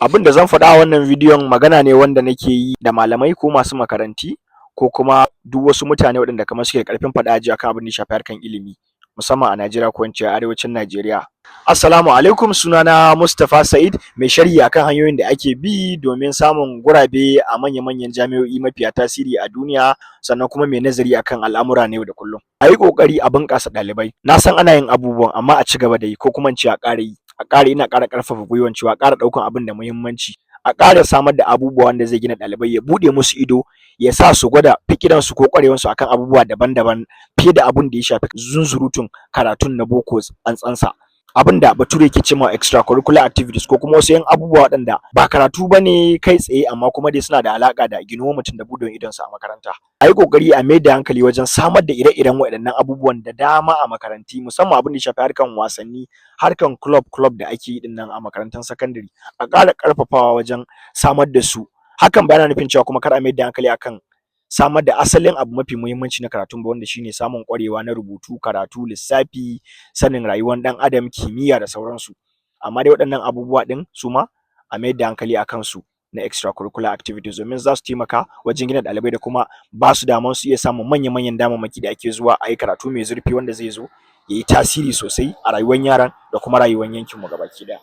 Abin da zan faɗa a wannan bidiyon magana ne wanda nake yi da malamai ko masu makaranti ko kuma duk wasu mutane waɗanda kamar suke da ƙarfin faɗa a ji akan abin da ya shafi harkan ilimi musamman a Najeriya ko in ce a arewacin Najeriya. Assalamu alaikum, sunana Mustapha Sa'id, mai sharhi akan hanyoyin da ake bi domin samun gurabe a manya-manyan jami'o'i mafiya tasiri a duniya, sannan kuma mai nazari akan al'amura na yau da kullum. A yi ƙoƙari a bunƙasa ɗalibai. Na san ana yin abubuwan amma a ci gaba da yi ko kuma in ce a ƙara yi. A ƙara ina ƙara ƙarfafa gwiwan cewa a ƙara ɗaukan abin da muhimmanci. A ƙara samar da abubuwa wanda zai gina ɗalibai, ya buɗe musu ido, ya sa su gwada fikiransu ko ƙwarewansu akan abubuwa daban-daban fiye da abin da ya shafi zunzurutun karatun na boko tsantsansa. Abin da bature ke cewa extracurricular activities ko kuma wasu 'yan abubuwa waɗanda ba karatu ba ne kai tsaye amma kuma dai suna da alaƙa da ginuwar mutum da buɗe idonsa a makaranta. A yi ƙoƙari a mai da hankali wajen samar da ire-iren waɗannan abubuwan da dama a makaranti, musamman abin da ya shafi harkan wasanni, harkan club da ake yi ɗin nan a makarantun sakandare. A ƙara ƙarfafawa wajen samar da su. Hakan ba yana nufin cewa kuma kar a mai da hankali akan samar da asalin abu mafi muhimmanci na karatun ba, wanda shine samun ƙwarewa na rubutu, karatu, lissafi, sanin rayuwar ɗan adam, kimiyya da sauransu. Amma dai waɗannan abubuwa ɗin su ma a mai da hankali a kansu na extracurricular activities, domin za su taimaka wajen gina ɗalibai da kuma ba su daman su iya samun manya-manyan damammaki da ake zuwa a yi karatu mai zurfi wanda zai zo ya yi tasiri sosai a rayuwar yaran da kuma rayuwar yankinmu gabaki ɗaya.